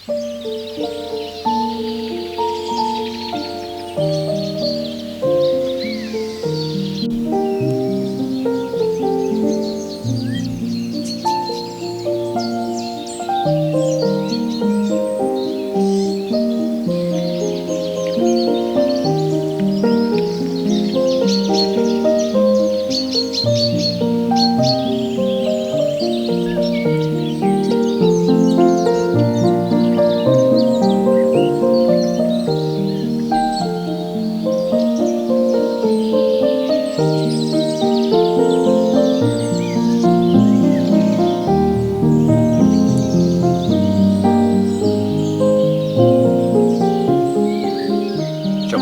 Ciao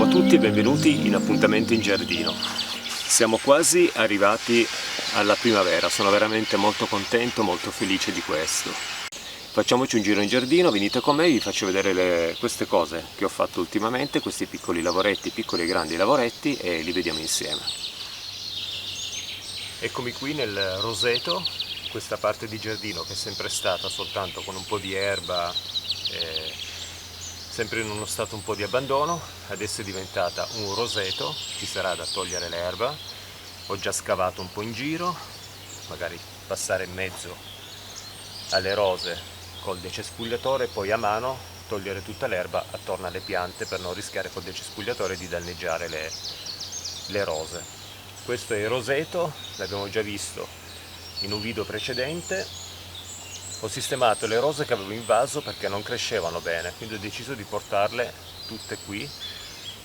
a tutti e benvenuti in Appuntamento in Giardino. Siamo quasi arrivati alla primavera, sono veramente molto contento, molto felice di questo. Facciamoci un giro in giardino, venite con me e vi faccio vedere queste cose che ho fatto ultimamente, questi piccoli lavoretti, piccoli e grandi lavoretti, e li vediamo insieme. Eccomi qui nel roseto, questa parte di giardino che è sempre stata soltanto con un po' di erba, sempre in uno stato un po' di abbandono, adesso è diventata un roseto, ci sarà da togliere l'erba, ho già scavato un po' in giro, magari passare in mezzo alle rose col decespugliatore e poi a mano togliere tutta l'erba attorno alle piante per non rischiare col decespugliatore di danneggiare le rose. Questo è il roseto, l'abbiamo già visto in un video precedente. Ho sistemato le rose che avevo in vaso perché non crescevano bene, quindi ho deciso di portarle tutte qui,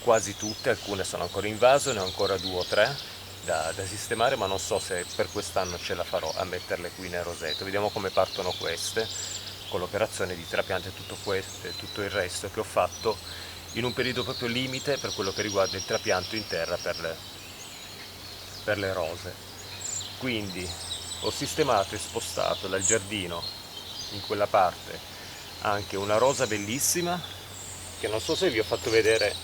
quasi tutte, alcune sono ancora in vaso, ne ho ancora 2 o 3 da sistemare, ma non so se per quest'anno ce la farò a metterle qui nel roseto. Vediamo come partono queste, con l'operazione di trapianto e tutto il resto che ho fatto in un periodo proprio limite per quello che riguarda il trapianto in terra per le rose. Quindi ho sistemato e spostato dal giardino in quella parte anche una rosa bellissima che non so se vi ho fatto vedere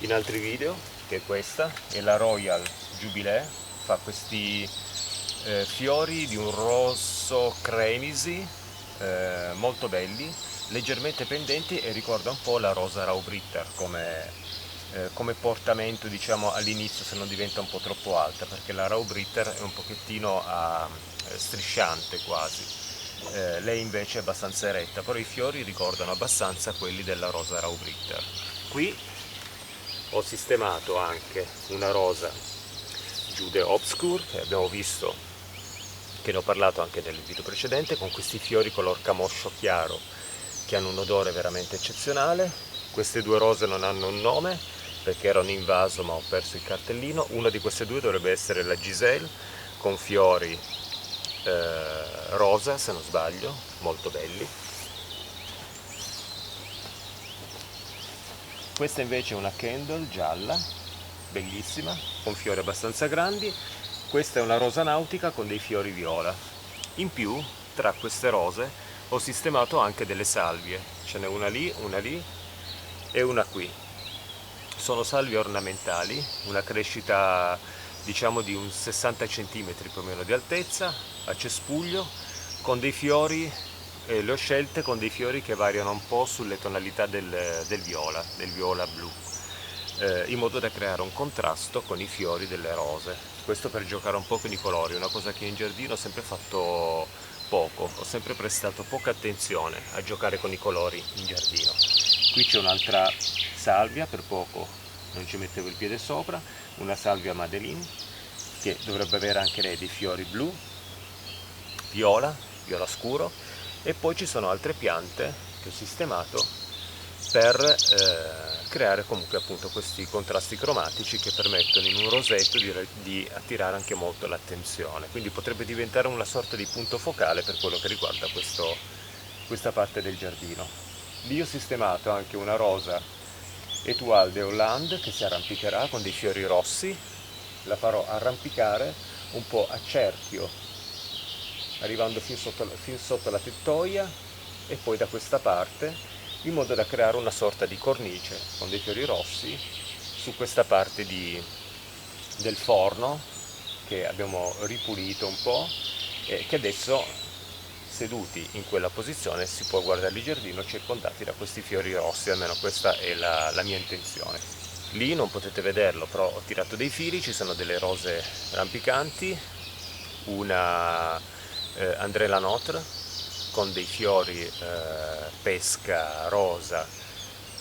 in altri video, che è questa, è la Royal Jubilee, fa questi fiori di un rosso cremisi molto belli, leggermente pendenti, e ricorda un po' la rosa Raubritter come portamento, diciamo, all'inizio, se non diventa un po' troppo alta, perché la Raubritter è un pochettino strisciante quasi. Lei invece è abbastanza eretta, però i fiori ricordano abbastanza quelli della rosa Raubritter. Qui ho sistemato anche una rosa Jude Obscure, che abbiamo visto, che ne ho parlato anche nel video precedente, con questi fiori color camoscio chiaro che hanno un odore veramente eccezionale. Queste 2 rose non hanno un nome perché erano in vaso ma ho perso il cartellino. Una di queste 2 dovrebbe essere la Giselle, con fiori rosa, se non sbaglio, molto belli. Questa invece è una Candle gialla, bellissima, con fiori abbastanza grandi. Questa è una rosa nautica con dei fiori viola. In più, tra queste rose ho sistemato anche delle salvie, ce n'è una lì e una qui. Sono salvie ornamentali, una crescita diciamo di un 60 cm più o meno di altezza, a cespuglio, con dei fiori, le ho scelte con dei fiori che variano un po' sulle tonalità del viola blu, in modo da creare un contrasto con i fiori delle rose. Questo per giocare un po' con i colori, una cosa che in giardino ho sempre fatto poco, ho sempre prestato poca attenzione a giocare con i colori in giardino. Qui c'è un'altra salvia, per poco non ci mettevo il piede sopra, una salvia Madeline che dovrebbe avere anche lei dei fiori blu, viola scuro, e poi ci sono altre piante che ho sistemato per creare comunque appunto questi contrasti cromatici che permettono in un rosetto di attirare anche molto l'attenzione, quindi potrebbe diventare una sorta di punto focale per quello che riguarda questa parte del giardino. Lì ho sistemato anche una rosa Étoile de Hollande che si arrampicherà con dei fiori rossi, la farò arrampicare un po' a cerchio, arrivando fin sotto la tettoia e poi da questa parte, in modo da creare una sorta di cornice con dei fiori rossi su questa parte del forno che abbiamo ripulito un po' e che adesso seduti in quella posizione si può guardare il giardino circondati da questi fiori rossi, almeno questa è la mia intenzione. Lì non potete vederlo, però ho tirato dei fili, ci sono delle rose rampicanti, una André Lanotre con dei fiori pesca rosa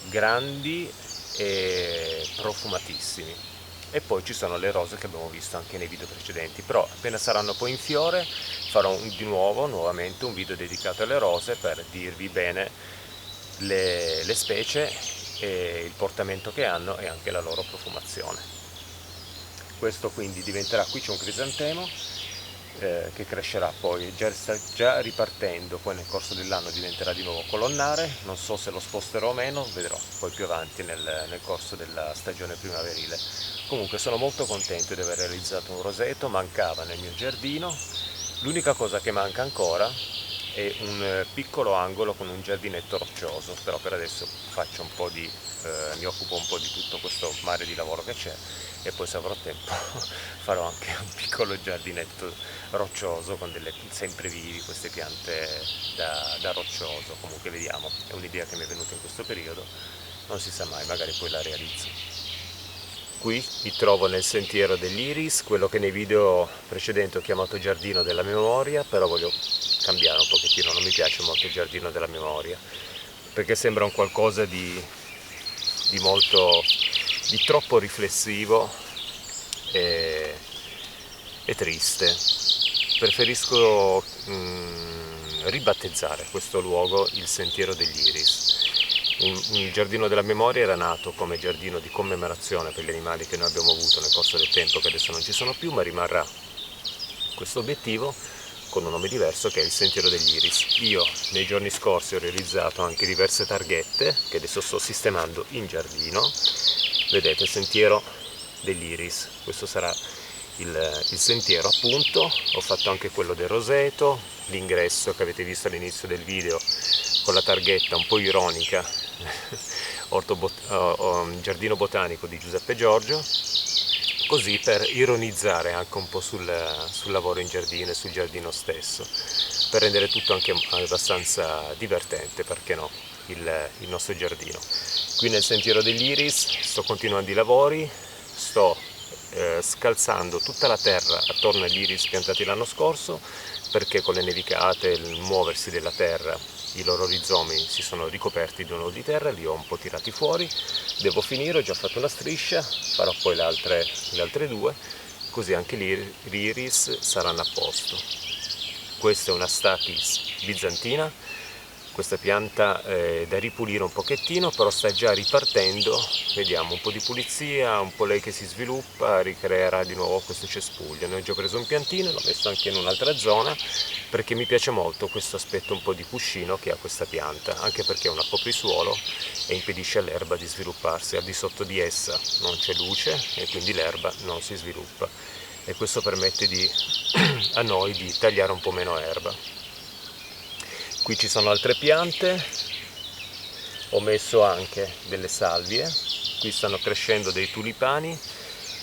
grandi e profumatissimi, e poi ci sono le rose che abbiamo visto anche nei video precedenti, però appena saranno poi in fiore farò nuovamente un video dedicato alle rose per dirvi bene le specie e il portamento che hanno e anche la loro profumazione. Questo quindi diventerà, qui c'è un crisantemo che crescerà poi, sta già ripartendo, poi nel corso dell'anno diventerà di nuovo colonnare, non so se lo sposterò o meno, vedrò poi più avanti nel corso della stagione primaverile. Comunque sono molto contento di aver realizzato un roseto, mancava nel mio giardino, l'unica cosa che manca ancora è un piccolo angolo con un giardinetto roccioso, però per adesso faccio un po' mi occupo un po' di tutto questo mare di lavoro che c'è, e poi se avrò tempo farò anche un piccolo giardinetto roccioso con delle semprevivi, queste piante da roccioso. Comunque vediamo, è un'idea che mi è venuta in questo periodo, non si sa mai, magari poi la realizzo. Qui mi trovo nel sentiero dell'Iris, quello che nei video precedenti ho chiamato giardino della memoria, però voglio cambiare un pochettino, non mi piace molto il giardino della memoria, perché sembra un qualcosa di troppo riflessivo e triste. Preferisco ribattezzare questo luogo il sentiero degli Iris. Il giardino della memoria era nato come giardino di commemorazione per gli animali che noi abbiamo avuto nel corso del tempo, che adesso non ci sono più, ma rimarrà questo obiettivo con un nome diverso, che è il sentiero degli Iris. Io nei giorni scorsi ho realizzato anche diverse targhette che adesso sto sistemando in giardino. Vedete, sentiero degli Iris, questo sarà il sentiero appunto. Ho fatto anche quello del roseto, l'ingresso che avete visto all'inizio del video con la targhetta un po' ironica giardino botanico di Giuseppe Giorgio, così per ironizzare anche un po' sul lavoro in giardino e sul giardino stesso, per rendere tutto anche abbastanza divertente, perché no, il nostro giardino. Qui nel sentiero degli Iris sto continuando i lavori, sto scalzando tutta la terra attorno agli iris piantati l'anno scorso, perché con le nevicate e il muoversi della terra i loro rizomi si sono ricoperti di nuovo di terra, li ho un po' tirati fuori. Devo finire, ho già fatto una striscia, farò poi le altre due, così anche gli iris saranno a posto. Questa è una Stachys bizantina, questa pianta è da ripulire un pochettino, però sta già ripartendo, vediamo, un po' di pulizia, un po' lei che si sviluppa, ricreerà di nuovo questo cespuglio. Ne ho già preso un piantino, l'ho messo anche in un'altra zona, perché mi piace molto questo aspetto un po' di cuscino che ha questa pianta, anche perché è una coprisuolo e impedisce all'erba di svilupparsi. Al di sotto di essa non c'è luce e quindi l'erba non si sviluppa, e questo permette a noi di tagliare un po' meno erba. Qui ci sono altre piante, ho messo anche delle salvie, qui stanno crescendo dei tulipani,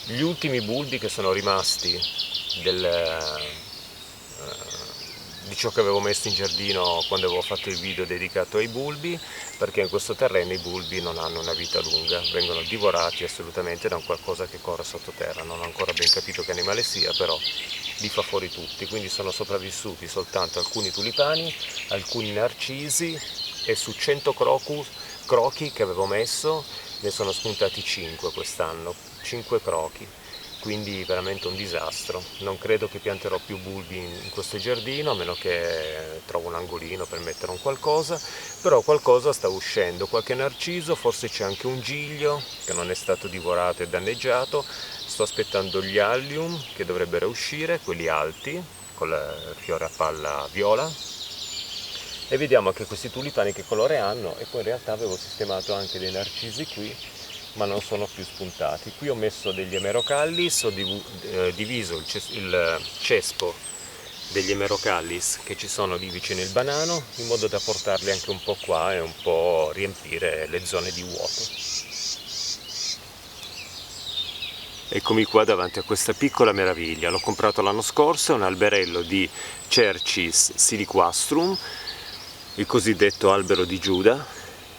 gli ultimi bulbi che sono rimasti di ciò che avevo messo in giardino quando avevo fatto il video dedicato ai bulbi, perché in questo terreno i bulbi non hanno una vita lunga, vengono divorati assolutamente da un qualcosa che corre sottoterra. Non ho ancora ben capito che animale sia, però li fa fuori tutti, quindi sono sopravvissuti soltanto alcuni tulipani, alcuni narcisi, e su 100 crochi che avevo messo ne sono spuntati 5 quest'anno, 5 crochi. Quindi veramente un disastro. Non credo che pianterò più bulbi in questo giardino, a meno che trovo un angolino per mettere un qualcosa, però qualcosa sta uscendo, qualche narciso, forse c'è anche un giglio che non è stato divorato e danneggiato. Sto aspettando gli allium che dovrebbero uscire, quelli alti, con il fiore a palla viola, e vediamo anche questi tulipani che colore hanno. E poi in realtà avevo sistemato anche dei narcisi qui, ma non sono più spuntati. Qui ho messo degli emerocallis, ho diviso il cespo degli emerocallis che ci sono lì vicino il banano, in modo da portarli anche un po' qua e un po' riempire le zone di vuoto. Eccomi qua davanti a questa piccola meraviglia. L'ho comprato l'anno scorso, è un alberello di Cercis siliquastrum, il cosiddetto albero di Giuda.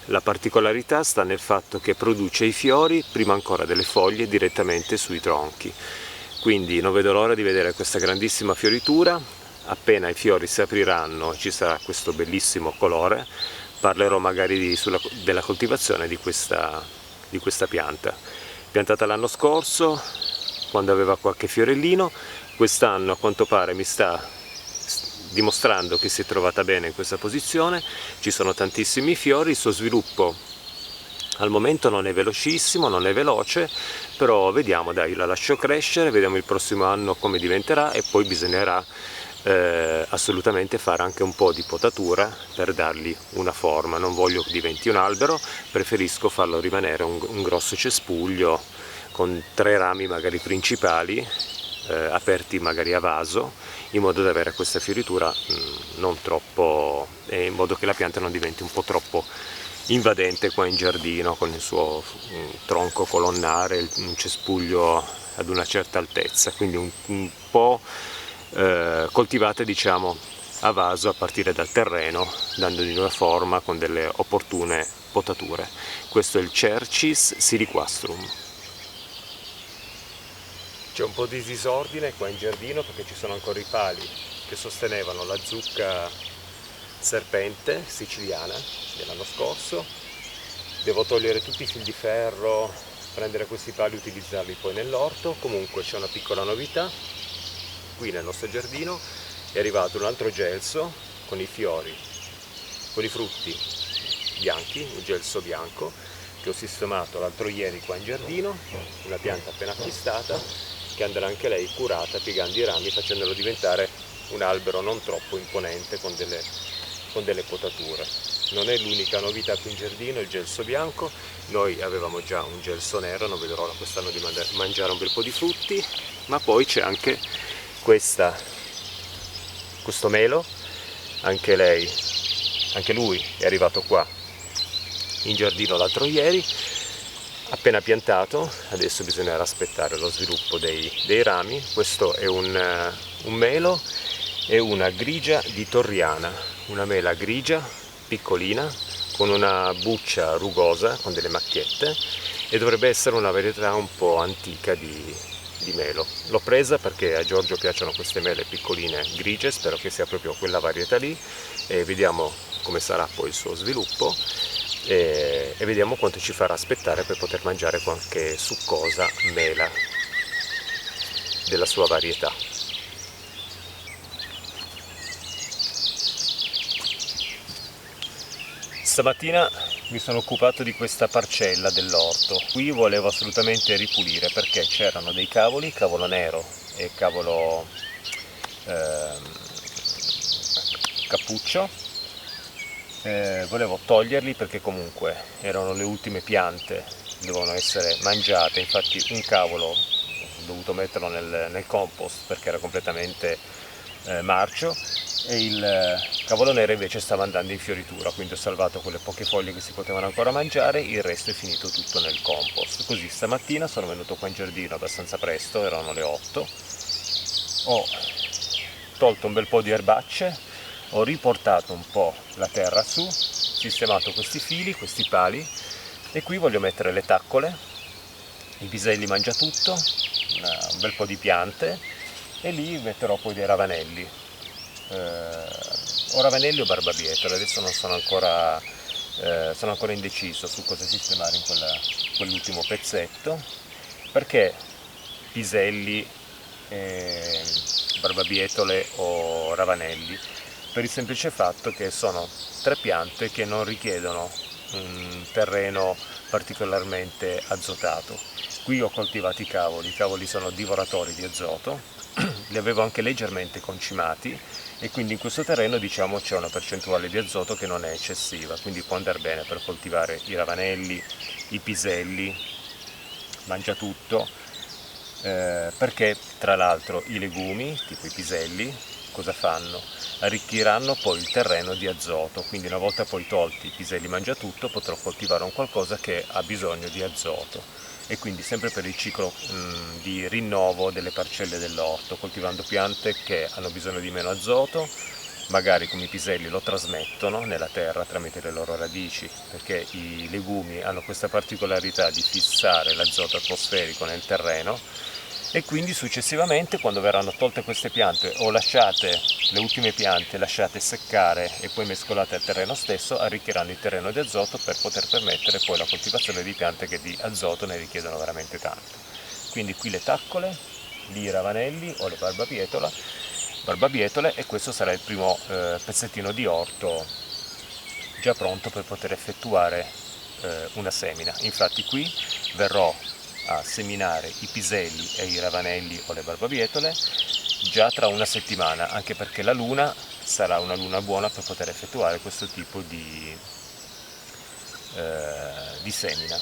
La particolarità sta nel fatto che produce i fiori prima ancora delle foglie direttamente sui tronchi. Quindi non vedo l'ora di vedere questa grandissima fioritura. Appena i fiori si apriranno ci sarà questo bellissimo colore. Parlerò magari della coltivazione di questa pianta. Piantata l'anno scorso, quando aveva qualche fiorellino, quest'anno a quanto pare mi sta dimostrando che si è trovata bene in questa posizione, ci sono tantissimi fiori, il suo sviluppo al momento non è velocissimo, non è veloce, però vediamo, dai, la lascio crescere, vediamo il prossimo anno come diventerà e poi bisognerà assolutamente fare anche un po' di potatura per dargli una forma. Non voglio che diventi un albero, preferisco farlo rimanere un grosso cespuglio con 3 rami magari principali aperti magari a vaso, in modo da avere questa fioritura non troppo, in modo che la pianta non diventi un po' troppo invadente qua in giardino con il suo tronco colonnare, un cespuglio ad una certa altezza, quindi un po' coltivate diciamo a vaso a partire dal terreno, dandogli una forma con delle opportune potature. Questo è il Cercis siliquastrum. C'è un po' di disordine qua in giardino perché ci sono ancora i pali che sostenevano la zucca serpente siciliana dell'anno scorso. Devo togliere tutti i fil di ferro, prendere questi pali e utilizzarli poi nell'orto. Comunque c'è una piccola novità. Qui nel nostro giardino è arrivato un altro gelso con i fiori, con i frutti bianchi, un gelso bianco che ho sistemato l'altro ieri qua in giardino, una pianta appena acquistata che andrà anche lei curata piegando i rami, facendolo diventare un albero non troppo imponente con delle potature. Non è l'unica novità qui in giardino il gelso bianco, noi avevamo già un gelso nero, non vedo l'ora quest'anno di mangiare un bel po' di frutti, ma poi c'è anche questo melo, anche lui è arrivato qua in giardino l'altro ieri, appena piantato, adesso bisognerà aspettare lo sviluppo dei rami. Questo è un melo e una grigia di Torriana, una mela grigia, piccolina, con una buccia rugosa, con delle macchiette, e dovrebbe essere una varietà un po' antica di melo. L'ho presa perché a Giorgio piacciono queste mele piccoline grigie, spero che sia proprio quella varietà lì, e vediamo come sarà poi il suo sviluppo e vediamo quanto ci farà aspettare per poter mangiare qualche succosa mela della sua varietà. Stamattina mi sono occupato di questa parcella dell'orto. Qui volevo assolutamente ripulire perché c'erano dei cavolo nero e cavolo cappuccio. Volevo toglierli perché comunque erano le ultime piante, dovevano essere mangiate. Infatti un cavolo ho dovuto metterlo nel compost perché era completamente marcio, e il cavolo nero invece stava andando in fioritura, quindi ho salvato quelle poche foglie che si potevano ancora mangiare, il resto è finito tutto nel compost. Così stamattina sono venuto qua in giardino abbastanza presto, erano le 8, ho tolto un bel po' di erbacce, ho riportato un po' la terra su, sistemato questi fili, questi pali, e qui voglio mettere le taccole, i piselli mangia tutto, un bel po' di piante, e lì metterò poi dei ravanelli, o ravanelli o barbabietole. Adesso non sono ancora indeciso su cosa sistemare in quell'ultimo pezzetto, perché piselli, barbabietole o ravanelli? Per il semplice fatto che sono 3 piante che non richiedono un terreno particolarmente azotato. Qui ho coltivato i cavoli sono divoratori di azoto, li avevo anche leggermente concimati, e quindi in questo terreno diciamo c'è una percentuale di azoto che non è eccessiva, quindi può andare bene per coltivare i ravanelli, i piselli, mangia tutto, perché tra l'altro i legumi, tipo i piselli, cosa fanno? Arricchiranno poi il terreno di azoto, quindi una volta poi tolti i piselli mangia tutto, potrò coltivare un qualcosa che ha bisogno di azoto, e quindi sempre per il ciclo di rinnovo delle parcelle dell'orto, coltivando piante che hanno bisogno di meno azoto, magari come i piselli lo trasmettono nella terra tramite le loro radici, perché i legumi hanno questa particolarità di fissare l'azoto atmosferico nel terreno, e quindi successivamente, quando verranno tolte queste piante o lasciate, le ultime piante lasciate seccare e poi mescolate al terreno stesso, arricchiranno il terreno di azoto per poter permettere poi la coltivazione di piante che di azoto ne richiedono veramente tanto. Quindi qui le taccole, lì i ravanelli o le barbabietole, e questo sarà il primo pezzettino di orto già pronto per poter effettuare una semina. Infatti qui verrò a seminare i piselli e i ravanelli o le barbabietole già tra una settimana, anche perché la luna sarà una luna buona per poter effettuare questo tipo di semina.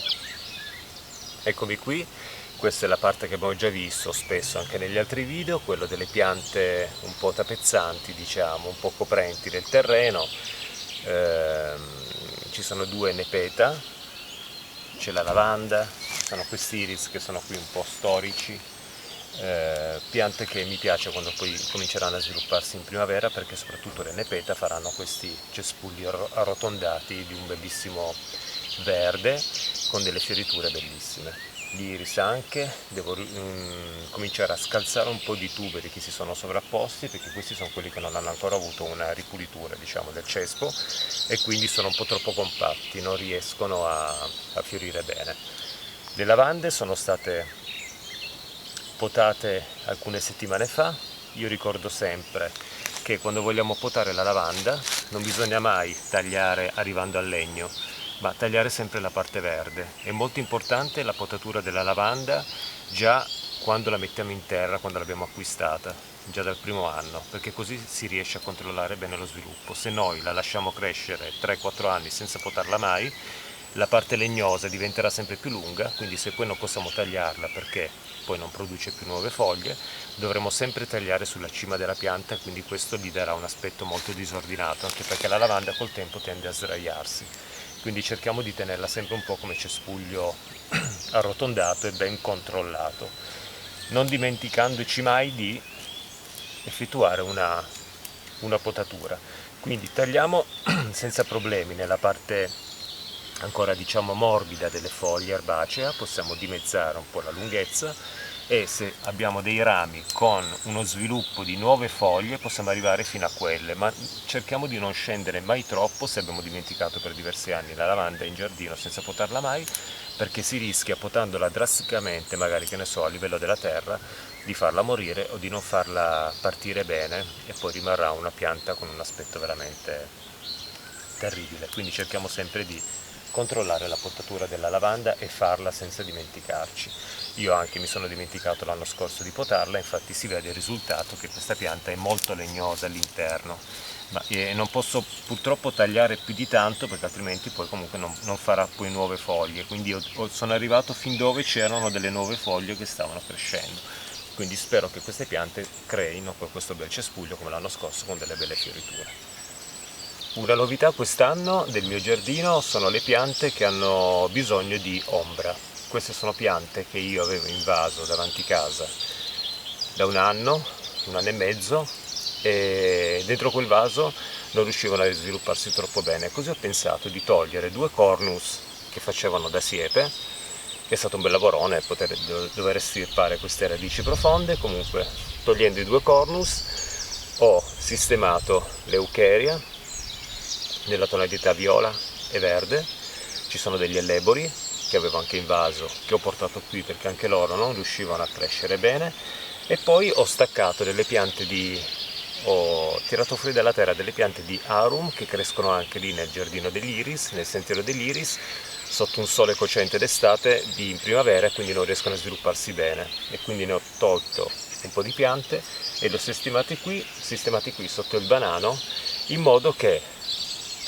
Eccomi qui, questa è la parte che abbiamo già visto spesso anche negli altri video, quello delle piante un po' tapezzanti, diciamo, un po' coprenti del terreno. Ci sono due nepeta, c'è la lavanda, ci sono questi iris che sono qui un po' storici, piante che mi piace quando poi cominceranno a svilupparsi in primavera, perché soprattutto le nepeta faranno questi cespugli arrotondati di un bellissimo verde con delle fioriture bellissime. L'iris anche, devo cominciare a scalzare un po' di tuberi che si sono sovrapposti, perché questi sono quelli che non hanno ancora avuto una ripulitura, diciamo, del cespo, e quindi sono un po' troppo compatti, non riescono a fiorire bene. Le lavande sono state potate alcune settimane fa. Io ricordo sempre che quando vogliamo potare la lavanda non bisogna mai tagliare arrivando al legno, ma tagliare sempre la parte verde. È molto importante la potatura della lavanda già quando la mettiamo in terra, quando l'abbiamo acquistata, già dal primo anno, perché così si riesce a controllare bene lo sviluppo. Se noi la lasciamo crescere 3-4 anni senza potarla mai, la parte legnosa diventerà sempre più lunga, quindi se poi non possiamo tagliarla perché poi non produce più nuove foglie, dovremo sempre tagliare sulla cima della pianta, quindi questo gli darà un aspetto molto disordinato, anche perché la lavanda col tempo tende a sdraiarsi. Quindi cerchiamo di tenerla sempre un po' come cespuglio arrotondato e ben controllato, non dimenticandoci mai di effettuare una potatura. Quindi tagliamo senza problemi nella parte ancora, diciamo, morbida delle foglie erbacea, possiamo dimezzare un po' la lunghezza, e se abbiamo dei rami con uno sviluppo di nuove foglie possiamo arrivare fino a quelle, ma cerchiamo di non scendere mai troppo se abbiamo dimenticato per diversi anni la lavanda in giardino senza potarla mai, perché si rischia, potandola drasticamente, magari, che ne so, a livello della terra, di farla morire o di non farla partire bene, e poi rimarrà una pianta con un aspetto veramente terribile. Quindi cerchiamo sempre di controllare la potatura della lavanda e farla senza dimenticarci. Io anche mi sono dimenticato l'anno scorso di potarla, infatti si vede il risultato che questa pianta è molto legnosa all'interno, ma non posso purtroppo tagliare più di tanto, perché altrimenti poi comunque non farà poi nuove foglie. Quindi io sono arrivato fin dove c'erano delle nuove foglie che stavano crescendo, quindi spero che queste piante creino poi questo bel cespuglio come l'anno scorso con delle belle fioriture. Una novità quest'anno del mio giardino sono le piante che hanno bisogno di ombra. Queste sono piante che io avevo invaso davanti casa da un anno e mezzo, e dentro quel vaso non riuscivano a svilupparsi troppo bene. Così ho pensato di togliere due cornus che facevano da siepe. È stato un bel lavorone dover estirpare queste radici profonde. Comunque, togliendo i due cornus, ho sistemato l'eucheria nella tonalità viola e verde. Ci sono degli ellebori che avevo anche invaso, che ho portato qui perché anche loro non riuscivano a crescere bene, e poi ho staccato ho tirato fuori dalla terra delle piante di arum che crescono anche lì nel giardino dell'iris, nel sentiero dell'iris, sotto un sole cocente d'estate in primavera, e quindi non riescono a svilupparsi bene, e quindi ne ho tolto un po' di piante e le ho sistemate qui sotto il banano, in modo che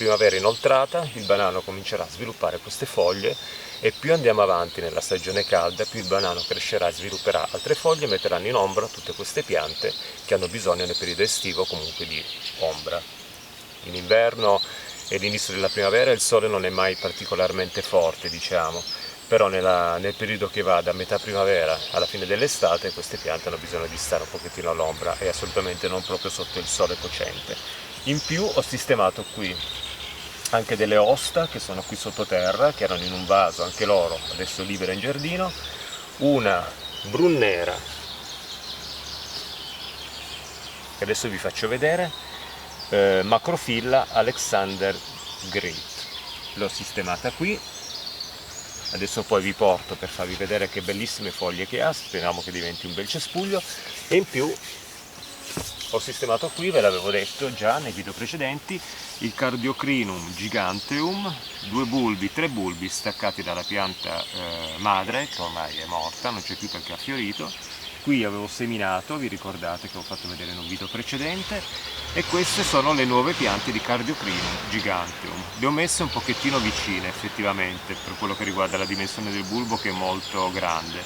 primavera inoltrata il banano comincerà a sviluppare queste foglie, e più andiamo avanti nella stagione calda più il banano crescerà e svilupperà altre foglie e metteranno in ombra tutte queste piante che hanno bisogno nel periodo estivo comunque di ombra. In inverno e l'inizio della primavera il sole non è mai particolarmente forte, diciamo, però nel periodo che va da metà primavera alla fine dell'estate queste piante hanno bisogno di stare un pochettino all'ombra e assolutamente non proprio sotto il sole cocente. In più ho sistemato qui anche delle osta che sono qui sottoterra, che erano in un vaso anche loro, adesso libere in giardino, una brunnera, che adesso vi faccio vedere, Macrophylla Alexander Great, l'ho sistemata qui, adesso poi vi porto per farvi vedere che bellissime foglie che ha, speriamo che diventi un bel cespuglio, e in più ho sistemato qui, ve l'avevo detto già nei video precedenti, il Cardiocrinum giganteum, 3 bulbi staccati dalla pianta madre, che ormai è morta, non c'è più perché ha fiorito. Qui avevo seminato, vi ricordate che ho fatto vedere in un video precedente, e queste sono le nuove piante di Cardiocrinum giganteum. Le ho messe un pochettino vicine effettivamente, per quello che riguarda la dimensione del bulbo che è molto grande,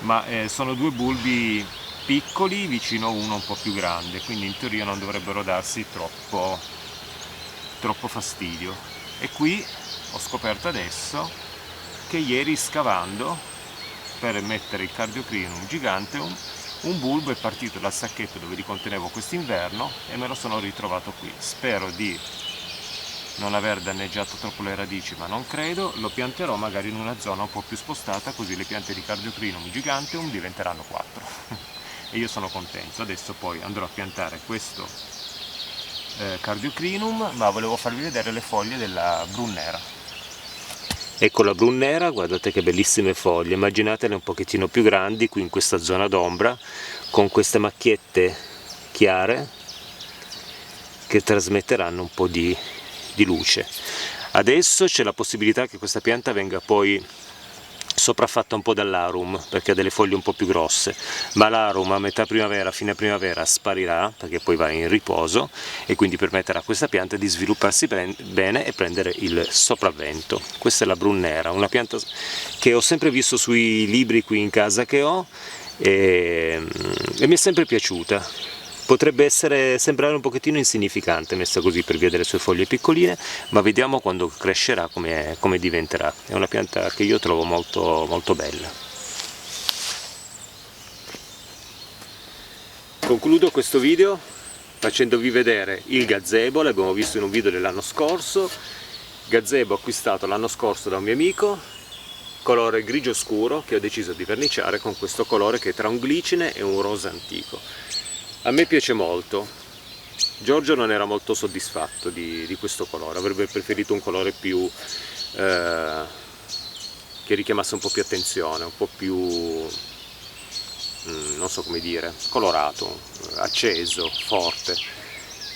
ma sono 2 bulbi piccoli vicino a uno un po' più grande, quindi in teoria non dovrebbero darsi troppo fastidio. E qui ho scoperto adesso che ieri scavando per mettere il Cardiocrinum giganteum un bulbo è partito dal sacchetto dove li contenevo quest'inverno e me lo sono ritrovato qui. Spero di non aver danneggiato troppo le radici, ma non credo. Lo pianterò magari in una zona un po' più spostata, così le piante di Cardiocrinum giganteum diventeranno 4 e io sono contento. Adesso poi andrò a piantare questo Cardiocrinum, ma volevo farvi vedere le foglie della brunnera. Ecco la brunnera, guardate che bellissime foglie, immaginatele un pochettino più grandi qui in questa zona d'ombra, con queste macchiette chiare che trasmetteranno un po' di luce. Adesso c'è la possibilità che questa pianta venga poi sopraffatta un po' dall'arum, perché ha delle foglie un po' più grosse, ma l'arum a metà primavera, fine primavera sparirà, perché poi va in riposo, e quindi permetterà a questa pianta di svilupparsi bene e prendere il sopravvento. Questa è la brunnera, una pianta che ho sempre visto sui libri qui in casa che ho, e mi è sempre piaciuta. Potrebbe sembrare un pochettino insignificante messa così per via delle sue foglie piccoline, ma vediamo quando crescerà come diventerà. È una pianta che io trovo molto, molto bella. Concludo questo video facendovi vedere il gazebo, l'abbiamo visto in un video dell'anno scorso, gazebo acquistato l'anno scorso da un mio amico, colore grigio scuro, che ho deciso di verniciare con questo colore che è tra un glicine e un rosa antico. A me piace molto. Giorgio non era molto soddisfatto di questo colore, avrebbe preferito un colore più che richiamasse un po' più attenzione, un po' più non so come dire, colorato, acceso, forte.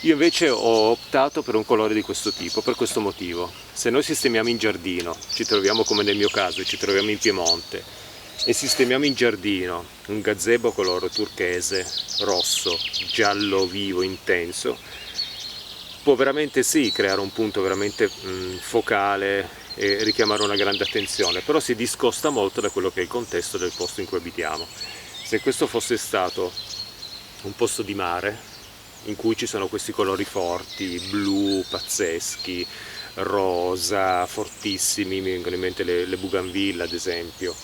Io invece ho optato per un colore di questo tipo, per questo motivo. Se noi sistemiamo in giardino, ci troviamo come nel mio caso, ci troviamo in Piemonte, e sistemiamo in giardino un gazebo color turchese, rosso, giallo vivo, intenso, può veramente sì creare un punto veramente focale e richiamare una grande attenzione, però si discosta molto da quello che è il contesto del posto in cui abitiamo. Se questo fosse stato un posto di mare, in cui ci sono questi colori forti, blu, pazzeschi, rosa, fortissimi, mi vengono in mente le bougainville ad esempio,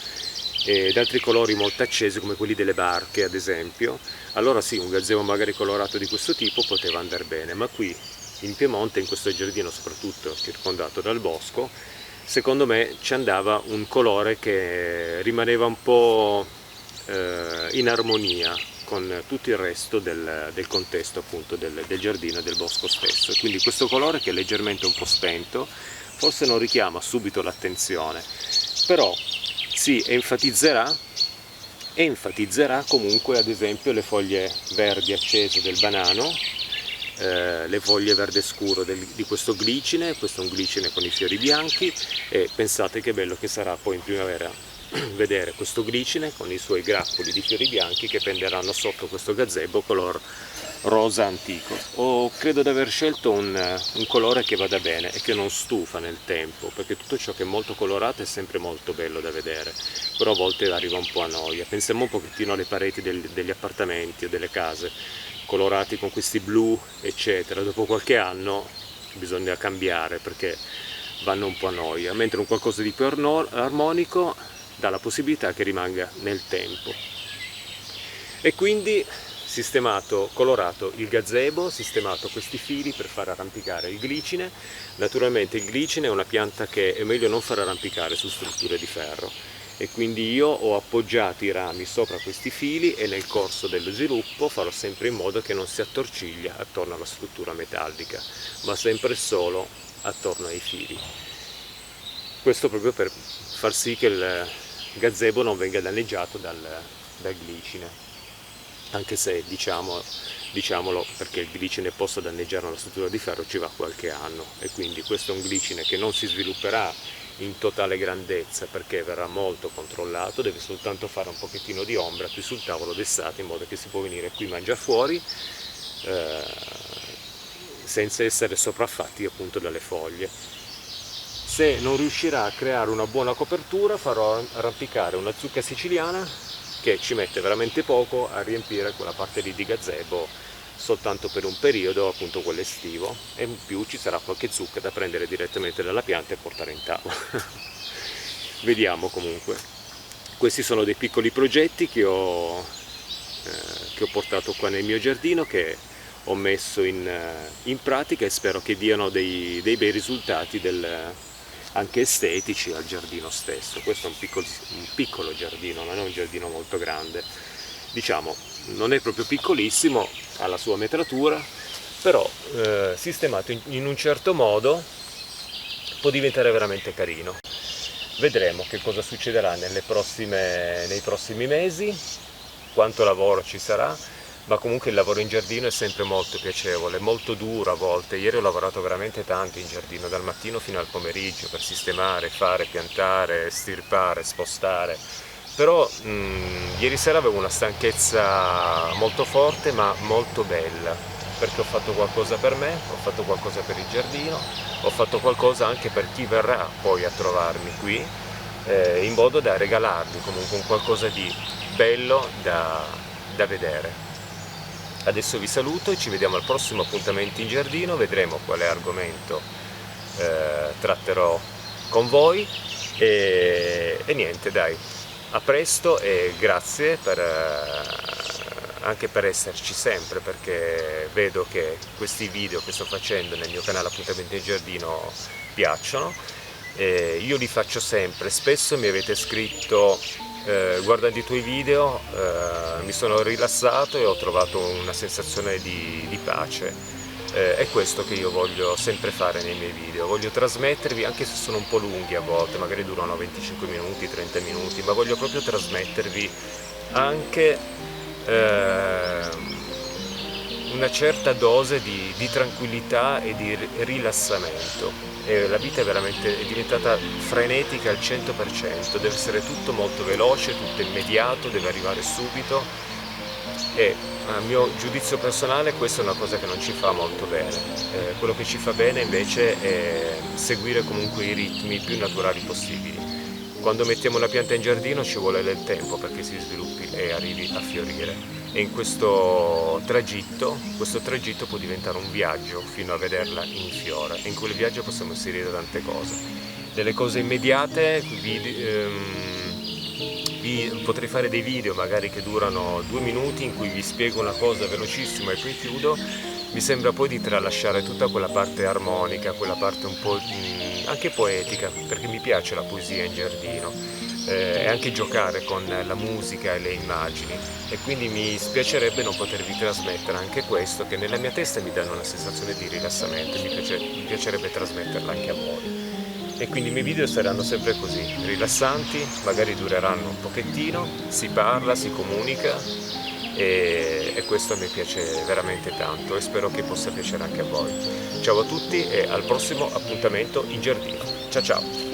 ed altri colori molto accesi come quelli delle barche ad esempio, allora sì, un gazebo magari colorato di questo tipo poteva andare bene, ma qui in Piemonte, in questo giardino soprattutto circondato dal bosco, secondo me ci andava un colore che rimaneva un po' in armonia con tutto il resto del contesto appunto del giardino e del bosco stesso, e quindi questo colore che è leggermente un po' spento forse non richiama subito l'attenzione, però si enfatizzerà comunque ad esempio le foglie verdi accese del banano, le foglie verde scuro di questo glicine. Questo è un glicine con i fiori bianchi, e pensate che bello che sarà poi in primavera vedere questo glicine con i suoi grappoli di fiori bianchi che penderanno sotto questo gazebo color rosa antico. Credo di aver scelto un colore che vada bene e che non stufa nel tempo, perché tutto ciò che è molto colorato è sempre molto bello da vedere, però a volte arriva un po' a noia. Pensiamo un pochettino alle pareti degli appartamenti o delle case, colorati con questi blu eccetera, dopo qualche anno bisogna cambiare perché vanno un po' a noia, mentre un qualcosa di più armonico dà la possibilità che rimanga nel tempo. E quindi sistemato, colorato il gazebo, sistemato questi fili per far arrampicare il glicine. Naturalmente il glicine è una pianta che è meglio non far arrampicare su strutture di ferro, e quindi io ho appoggiato i rami sopra questi fili e nel corso dello sviluppo farò sempre in modo che non si attorciglia attorno alla struttura metallica, ma sempre solo attorno ai fili. Questo proprio per far sì che il gazebo non venga danneggiato dal glicine, anche se diciamolo, perché il glicine possa danneggiare una struttura di ferro ci va qualche anno, e quindi questo è un glicine che non si svilupperà in totale grandezza perché verrà molto controllato, deve soltanto fare un pochettino di ombra qui sul tavolo d'estate in modo che si può venire qui a mangiare fuori senza essere sopraffatti appunto dalle foglie. Se non riuscirà a creare una buona copertura farò arrampicare una zucca siciliana che ci mette veramente poco a riempire quella parte lì di gazebo soltanto per un periodo, appunto quello estivo, e in più ci sarà qualche zucca da prendere direttamente dalla pianta e portare in tavola. Vediamo comunque. Questi sono dei piccoli progetti che ho portato qua nel mio giardino, che ho messo in pratica, e spero che diano dei bei risultati anche estetici al giardino stesso. Questo è un piccolo giardino, non è un giardino molto grande, diciamo non è proprio piccolissimo, ha la sua metratura, però sistemato in un certo modo può diventare veramente carino. Vedremo che cosa succederà nei prossimi mesi, quanto lavoro ci sarà, ma comunque il lavoro in giardino è sempre molto piacevole, molto duro a volte. Ieri ho lavorato veramente tanto in giardino, dal mattino fino al pomeriggio, per sistemare, fare, piantare, stirpare, spostare. Però ieri sera avevo una stanchezza molto forte ma molto bella, perché ho fatto qualcosa per me, ho fatto qualcosa per il giardino, ho fatto qualcosa anche per chi verrà poi a trovarmi qui, in modo da regalargli comunque un qualcosa di bello da vedere. Adesso vi saluto e ci vediamo al prossimo appuntamento in giardino, vedremo quale argomento tratterò con voi, e niente, dai, a presto e grazie anche per esserci sempre, perché vedo che questi video che sto facendo nel mio canale Appuntamento in Giardino piacciono. Io li faccio sempre, spesso mi avete scritto guardando i tuoi video mi sono rilassato e ho trovato una sensazione di pace. È questo che io voglio sempre fare nei miei video, voglio trasmettervi, anche se sono un po' lunghi a volte, magari durano 25 minuti, 30 minuti, ma voglio proprio trasmettervi anche una certa dose di tranquillità e di rilassamento. La vita è diventata frenetica al 100%, deve essere tutto molto veloce, tutto immediato, deve arrivare subito, e a mio giudizio personale questa è una cosa che non ci fa molto bene. Quello che ci fa bene invece è seguire comunque i ritmi più naturali possibili. Quando mettiamo una pianta in giardino ci vuole del tempo perché si sviluppi e arrivi a fiorire, e in questo tragitto può diventare un viaggio fino a vederla in fiore, e in quel viaggio possiamo inserire tante cose. Delle cose immediate, potrei fare dei video magari che durano 2 minuti in cui vi spiego una cosa velocissima e poi chiudo. Mi sembra poi di tralasciare tutta quella parte armonica, quella parte un po' anche poetica, perché mi piace la poesia in giardino, e anche giocare con la musica e le immagini, e quindi mi spiacerebbe non potervi trasmettere anche questo, che nella mia testa mi danno una sensazione di rilassamento, e mi piacerebbe trasmetterla anche a voi. E quindi i miei video saranno sempre così, rilassanti, magari dureranno un pochettino, si parla, si comunica, e questo mi piace veramente tanto, e spero che possa piacere anche a voi. Ciao a tutti e al prossimo appuntamento in giardino. Ciao ciao!